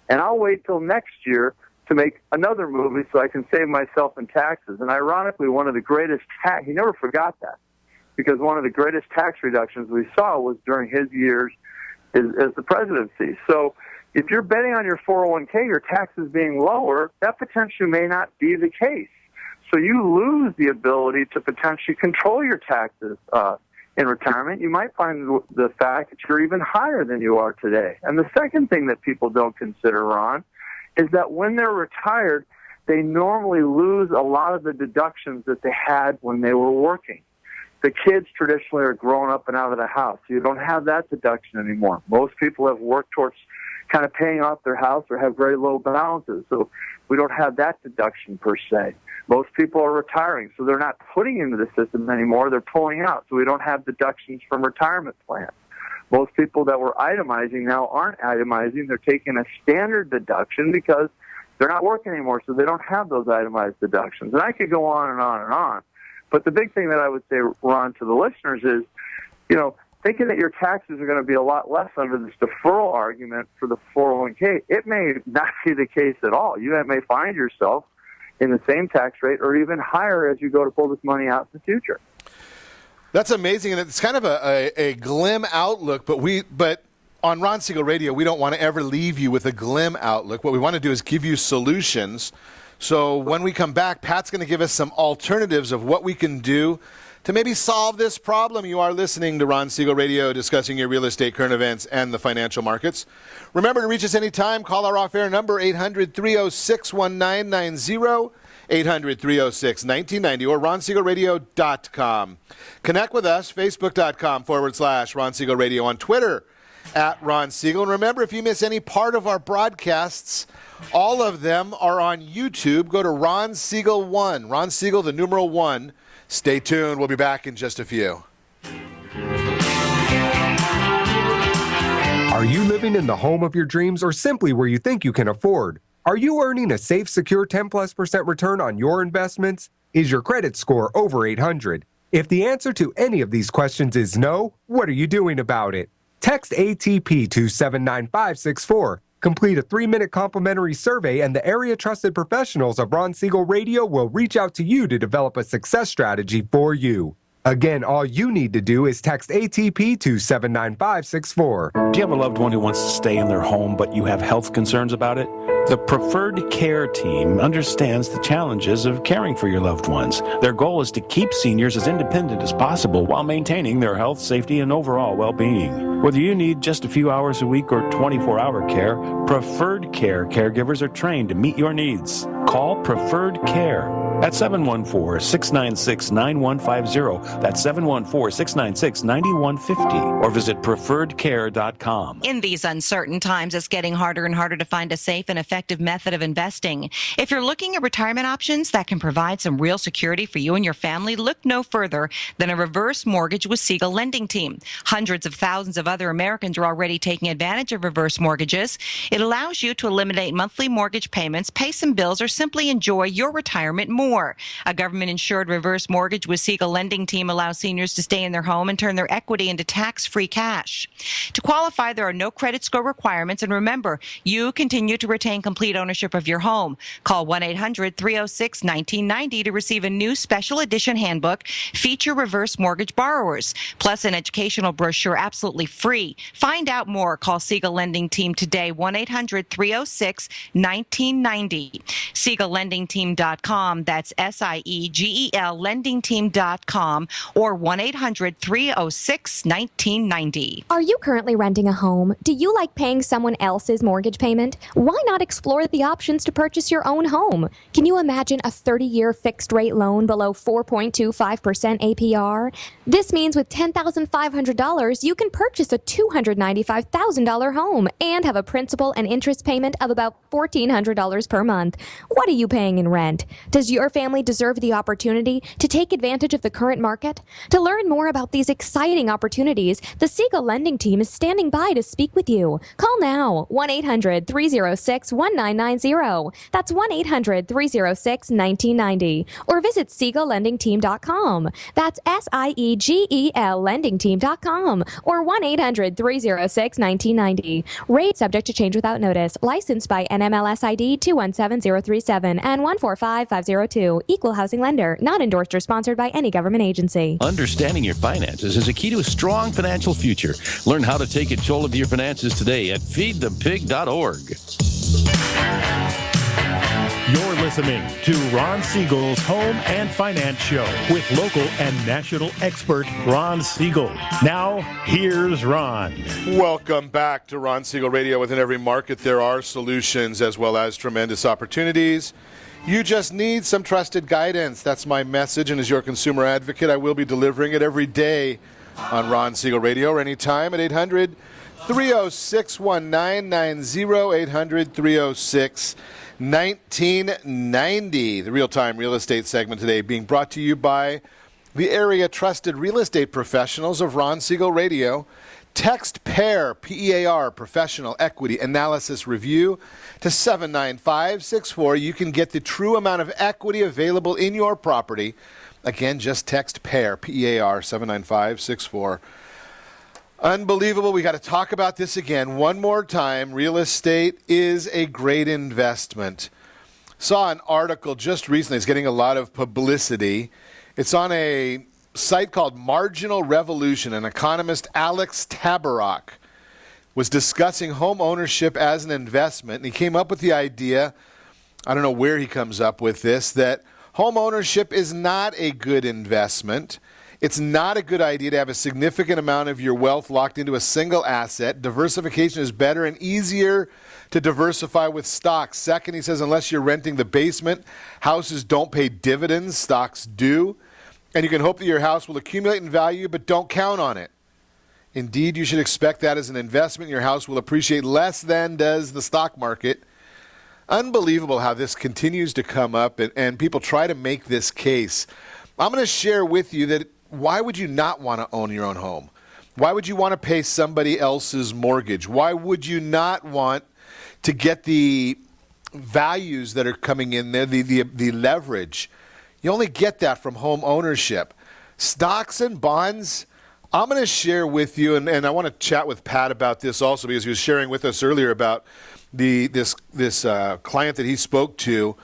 and I'll wait till next year to make another movie so I can save myself in taxes. And ironically, one of the greatest he never forgot that, because one of the greatest tax reductions we saw was during his years as the presidency. So if you're betting on your 401k, your taxes being lower, that potentially may not be the case. So you lose the ability to potentially control your taxes in retirement. You might find the fact that you're even higher than you are today. And the second thing that people don't consider, Ron, is that when they're retired, they normally lose a lot of the deductions that they had when they were working. The kids traditionally are growing up and out of the house. So you don't have that deduction anymore. Most people have worked towards kind of paying off their house or have very low balances. So we don't have that deduction per se. Most people are retiring, so they're not putting into the system anymore. They're pulling out. So we don't have deductions from retirement plans. Most people that were itemizing now aren't itemizing. They're taking a standard deduction because they're not working anymore, so they don't have those itemized deductions. And I could go on and on and on. But the big thing that I would say, Ron, to the listeners is, thinking that your taxes are going to be a lot less under this deferral argument for the 401k, it may not be the case at all. You may find yourself in the same tax rate or even higher as you go to pull this money out in the future. That's amazing, and it's kind of a glim outlook, but on Ron Siegel Radio, we don't want to ever leave you with a glim outlook. What we want to do is give you solutions. So when we come back, Pat's going to give us some alternatives of what we can do to maybe solve this problem. You are listening to Ron Siegel Radio, discussing your real estate, current events, and the financial markets. Remember to reach us anytime. Call our off-air number, 800-306-1990, 800-306-1990, or ronsiegelradio.com. Connect with us, facebook.com/Ron Siegel Radio, on Twitter, @Ron Siegel. And remember, if you miss any part of our broadcasts, all of them are on YouTube. Go to Ron Siegel 1, Ron Siegel, the numeral 1. Stay tuned. We'll be back in just a few. Are you living in the home of your dreams or simply where you think you can afford? Are you earning a safe, secure 10+% return on your investments? Is your credit score over 800? If the answer to any of these questions is no, what are you doing about it? Text ATP to 79564. Complete a 3-minute complimentary survey, and the area trusted professionals of Ron Siegel Radio will reach out to you to develop a success strategy for you. Again, all you need to do is text ATP to 79564. Do you have a loved one who wants to stay in their home, but you have health concerns about it? The Preferred Care team understands the challenges of caring for your loved ones. Their goal is to keep seniors as independent as possible while maintaining their health, safety, and overall well-being. Whether you need just a few hours a week or 24-hour care, Preferred Care caregivers are trained to meet your needs. Call Preferred Care at 714-696-9150. That's 714-696-9150. Or visit preferredcare.com. In these uncertain times, it's getting harder and harder to find a safe and effective method of investing. If you're looking at retirement options that can provide some real security for you and your family, look no further than a reverse mortgage with Siegel Lending Team. Hundreds of thousands of other Americans are already taking advantage of reverse mortgages. It allows you to eliminate monthly mortgage payments, pay some bills, or simply enjoy your retirement more. A government-insured reverse mortgage with Siegel Lending Team allows seniors to stay in their home and turn their equity into tax-free cash. To qualify, there are no credit score requirements, and remember, you continue to retain complete ownership of your home. Call 1-800-306-1990 to receive a new special edition handbook, Feature Reverse Mortgage Borrowers, plus an educational brochure absolutely free. Find out more. Call Siegel Lending Team today, 1-800-306-1990. SiegelLendingTeam.com. That's SIEGEL LendingTeam.com, or 1-800-306-1990. Are you currently renting a home? Do you like paying someone else's mortgage payment? Why not explore the options to purchase your own home? Can you imagine a 30-year fixed-rate loan below 4.25% APR? This means with $10,500, you can purchase a $295,000 home and have a principal and interest payment of about $1,400 per month. What are you paying in rent? Does your family deserve the opportunity to take advantage of the current market? To learn more about these exciting opportunities, the Siegel Lending Team is standing by to speak with you. Call now, 1-800-306-1990. That's 1-800-306-1990. Or visit SiegelLendingTeam.com. That's SIEGEL LendingTeam.com. Or 1-800-306-1990. Rate subject to change without notice. Licensed by NMLS ID 217037 and 145502. Equal housing lender. Not endorsed or sponsored by any government agency. Understanding your finances is a key to a strong financial future. Learn how to take control of your finances today at feedthepig.org. You're listening to Ron Siegel's Home and Finance Show with local and national expert Ron Siegel. Now, here's Ron. Welcome back to Ron Siegel Radio. Within every market, there are solutions as well as tremendous opportunities. You just need some trusted guidance. That's my message, and as your consumer advocate, I will be delivering it every day on Ron Siegel Radio or anytime at 800-306-1990, 800-306-1990. The real-time real estate segment today being brought to you by the area trusted real estate professionals of Ron Siegel Radio. Text PAIR, P-E-A-R, Professional Equity Analysis Review, to 79564. You can get the true amount of equity available in your property. Again, just text PAIR, P-E-A-R, 79564. Unbelievable. We got to talk about this again one more time. Real estate is a great investment. Saw an article just recently. It's getting a lot of publicity. It's on a site called Marginal Revolution. An economist, Alex Tabarrok, was discussing home ownership as an investment, and he came up with the idea, I don't know where he comes up with this, that home ownership is not a good investment. It's not a good idea to have a significant amount of your wealth locked into a single asset. Diversification is better and easier to diversify with stocks. Second, he says, unless you're renting the basement, houses don't pay dividends, stocks do. And you can hope that your house will accumulate in value, but don't count on it. Indeed, you should expect that as an investment, your house will appreciate less than does the stock market. Unbelievable how this continues to come up, and people try to make this case. I'm going to share with you that why would you not want to own your own home? Why would you want to pay somebody else's mortgage? Why would you not want to get the values that are coming in there, the leverage? You only get that from home ownership. Stocks and bonds, I'm going to share with you, and I want to chat with Pat about this also because he was sharing with us earlier about this client that he spoke to,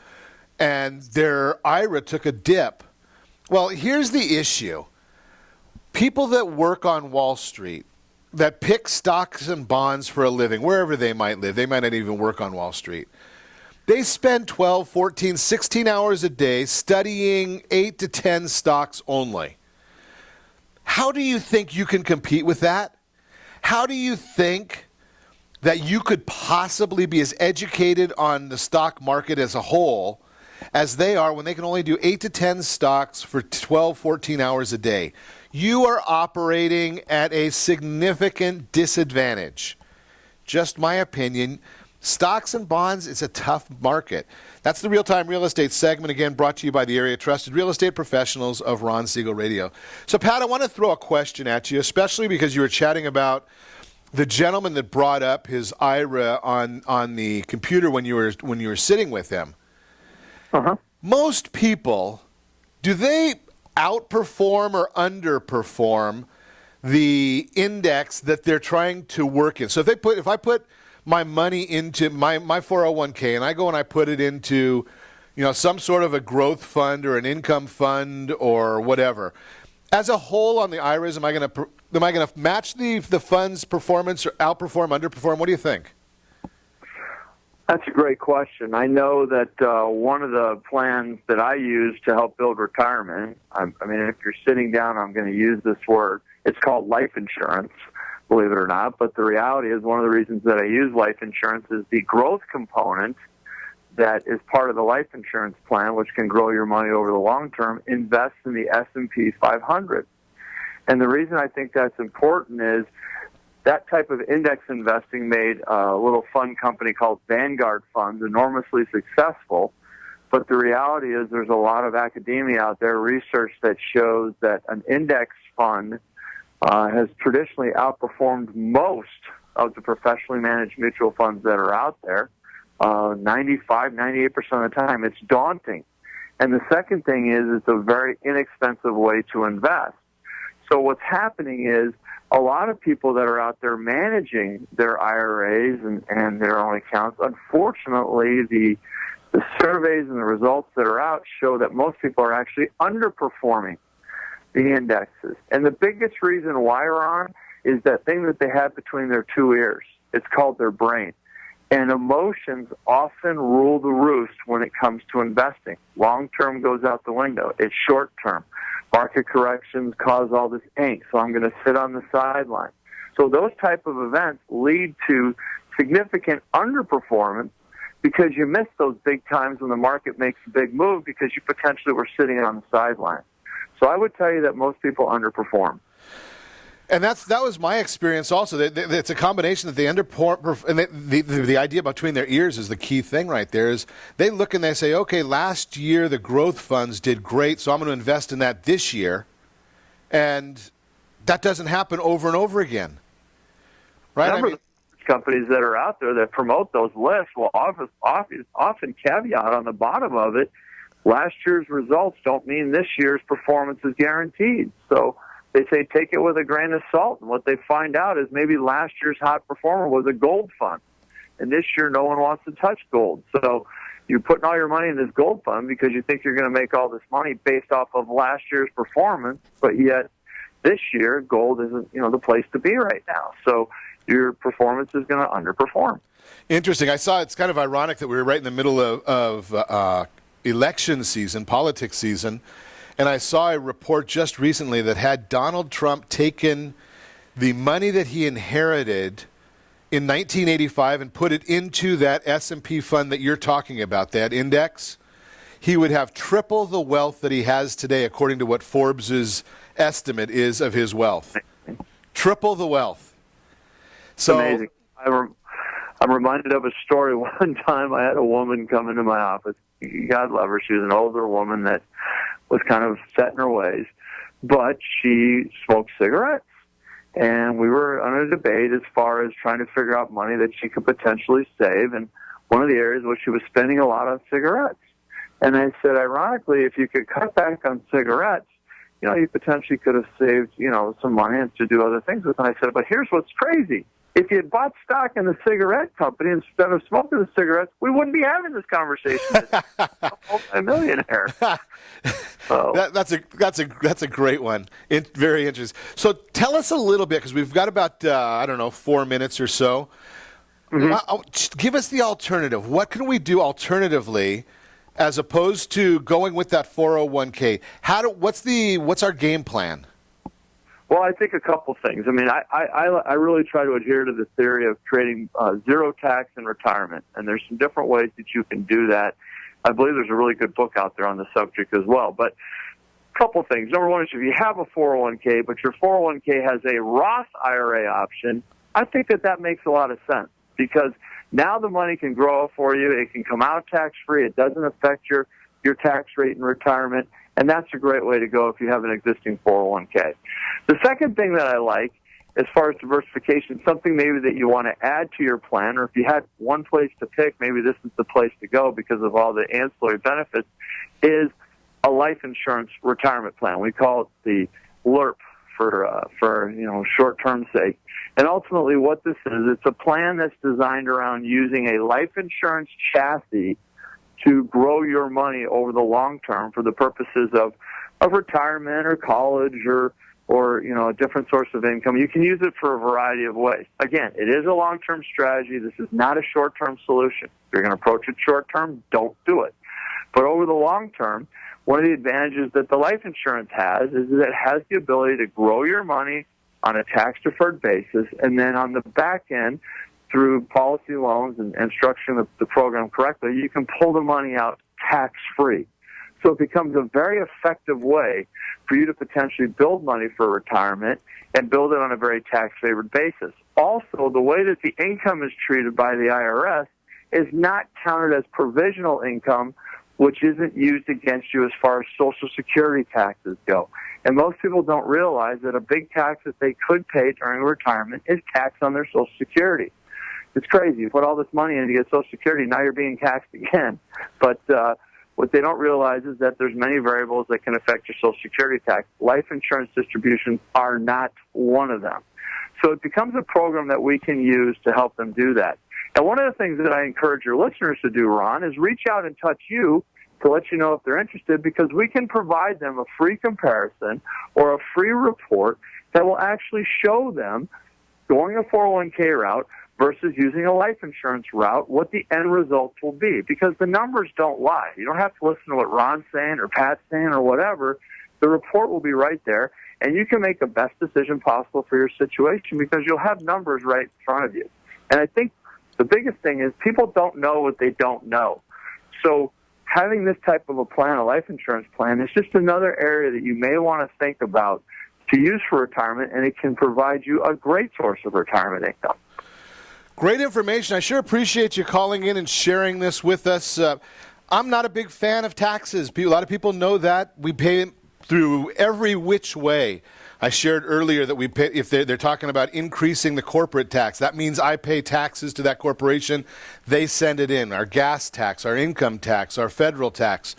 and their IRA took a dip. Well, here's the issue. People that work on Wall Street, that pick stocks and bonds for a living, wherever they might live, they might not even work on Wall Street. They spend 12, 14, 16 hours a day studying 8 to 10 stocks only. How do you think you can compete with that? How do you think that you could possibly be as educated on the stock market as a whole as they are when they can only do 8 to 10 stocks for 12, 14 hours a day? You are operating at a significant disadvantage. Just my opinion. Stocks and bonds, it's a tough market. That's the Real-Time Real Estate segment, again, brought to you by the area trusted real estate professionals of Ron Siegel Radio. So, Pat, I want to throw a question at you, especially because you were chatting about the gentleman that brought up his IRA on the computer when you were sitting with him. Uh-huh. Most people, do they outperform or underperform the index that they're trying to work in? So if I put my money into my 401k and I go and I put it into, some sort of a growth fund or an income fund or whatever, as a whole on the IRAs, am I going to match the fund's performance or outperform, underperform? What do you think? That's a great question. I know that one of the plans that I use to help build retirement, I mean, if you're sitting down, I'm going to use this word. It's called life insurance, believe it or not. But the reality is one of the reasons that I use life insurance is the growth component that is part of the life insurance plan, which can grow your money over the long term, invests in the S&P 500. And the reason I think that's important is that type of index investing made a little fund company called Vanguard Funds enormously successful. But the reality is there's a lot of academia out there, research that shows that an index fund has traditionally outperformed most of the professionally managed mutual funds that are out there, 95, 98% of the time. It's daunting. And the second thing is it's a very inexpensive way to invest. So what's happening is a lot of people that are out there managing their IRAs and their own accounts, unfortunately, the surveys and the results that are out show that most people are actually underperforming the indexes. And the biggest reason why, Ron, is that thing that they have between their two ears. It's called their brain. And emotions often rule the roost when it comes to investing. Long-term goes out the window. It's short-term. Market corrections cause all this angst, so I'm going to sit on the sideline. So those type of events lead to significant underperformance because you miss those big times when the market makes a big move because you potentially were sitting on the sideline. So I would tell you that most people underperform. And that was my experience also. It's a combination that they underperform, and the idea between their ears is the key thing right there. Is they look and they say, okay, last year the growth funds did great, so I'm going to invest in that this year, and that doesn't happen over and over again, right? I mean, companies that are out there that promote those lists will often caveat on the bottom of it, last year's results don't mean this year's performance is guaranteed. So they say take it with a grain of salt, and what they find out is maybe last year's hot performer was a gold fund, and this year no one wants to touch gold. So you're putting all your money in this gold fund because you think you're going to make all this money based off of last year's performance, but yet this year gold isn't the place to be right now. So your performance is going to underperform. Interesting. I saw it's kind of ironic that we were right in the middle of election season, politics season. And I saw a report just recently that had Donald Trump taken the money that he inherited in 1985 and put it into that S&P fund that you're talking about, that index, he would have triple the wealth that he has today, according to what Forbes' estimate is of his wealth. Triple the wealth. So amazing. I'm reminded of a story. One time I had a woman come into my office. God love her. She was an older woman that was kind of set in her ways, but she smoked cigarettes. And we were on a debate as far as trying to figure out money that she could potentially save. And one of the areas was she was spending a lot on cigarettes. And I said, ironically, if you could cut back on cigarettes, you potentially could have saved, some money and to do other things with it. And I said, but here's what's crazy. If you had bought stock in the cigarette company instead of smoking the cigarettes, we wouldn't be having this conversation. A millionaire. So. That's a great one. Very interesting. So tell us a little bit, because we've got about 4 minutes or so. Mm-hmm. Give us the alternative. What can we do alternatively, as opposed to going with that 401k? What's our game plan? Well, I think a couple things. I mean, I really try to adhere to the theory of creating zero tax in retirement, and there's some different ways that you can do that. I believe there's a really good book out there on the subject as well. But a couple things. Number one is if you have a 401k, but your 401k has a Roth IRA option, I think that makes a lot of sense, because now the money can grow for you. It can come out tax-free. It doesn't affect your tax rate in retirement. And that's a great way to go if you have an existing 401k. The second thing that I like, as far as diversification, something maybe that you want to add to your plan, or if you had one place to pick, maybe this is the place to go because of all the ancillary benefits, is a life insurance retirement plan. We call it the LIRP for short-term sake. And ultimately what this is, it's a plan that's designed around using a life insurance chassis to grow your money over the long term for the purposes of retirement or college or a different source of income. You can use it for a variety of ways. Again, it is a long-term strategy. This is not a short-term solution. If you're going to approach it short-term, don't do it. But over the long term, one of the advantages that the life insurance has is that it has the ability to grow your money on a tax-deferred basis, and then on the back end, through policy loans and structuring the program correctly, you can pull the money out tax-free. So it becomes a very effective way for you to potentially build money for retirement and build it on a very tax-favored basis. Also, the way that the income is treated by the IRS is not counted as provisional income, which isn't used against you as far as Social Security taxes go. And most people don't realize that a big tax that they could pay during retirement is tax on their Social Security. It's crazy. You put all this money in to get Social Security, now you're being taxed again. But what they don't realize is that there's many variables that can affect your Social Security tax. Life insurance distributions are not one of them. So it becomes a program that we can use to help them do that. And one of the things that I encourage your listeners to do, Ron, is reach out and touch you to let you know if they're interested, because we can provide them a free comparison or a free report that will actually show them going a 401k route versus using a life insurance route, what the end results will be. Because the numbers don't lie. You don't have to listen to what Ron's saying or Pat's saying or whatever. The report will be right there, and you can make the best decision possible for your situation because you'll have numbers right in front of you. And I think the biggest thing is people don't know what they don't know. So having this type of a plan, a life insurance plan, is just another area that you may want to think about to use for retirement, and it can provide you a great source of retirement income. Great information. I sure appreciate you calling in and sharing this with us. I'm not a big fan of taxes. A lot of people know that. We pay through every which way. I shared earlier that we pay, if they're talking about increasing the corporate tax, that means I pay taxes to that corporation. They send it in. Our gas tax, our income tax, our federal tax,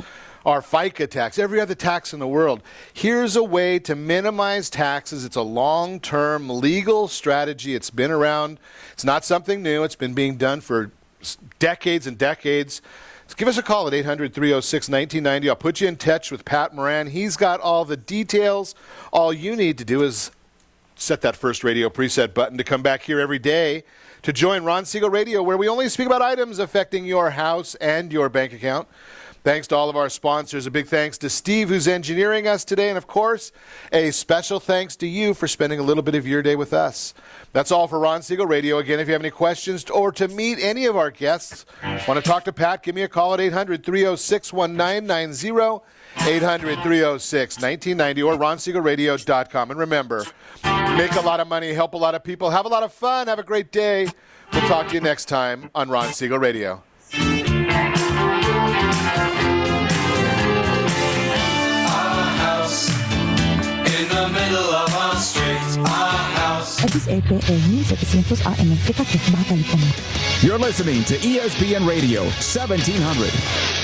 our FICA tax, every other tax in the world. Here's a way to minimize taxes. It's a long-term legal strategy. It's been around. It's not something new. It's been being done for decades and decades. Give us a call at 800-306-1990. I'll put you in touch with Pat Moran. He's got all the details. All you need to do is set that first radio preset button to come back here every day to join Ron Siegel Radio, where we only speak about items affecting your house and your bank account. Thanks to all of our sponsors. A big thanks to Steve, who's engineering us today. And, of course, a special thanks to you for spending a little bit of your day with us. That's all for Ron Siegel Radio. Again, if you have any questions or to meet any of our guests, want to talk to Pat, give me a call at 800-306-1990, 800-306-1990, or ronsiegelradio.com. And remember, make a lot of money, help a lot of people, have a lot of fun, have a great day. We'll talk to you next time on Ron Siegel Radio. XAPA 1700 AM, Kita Baja, California. You're listening to ESPN Radio 1700.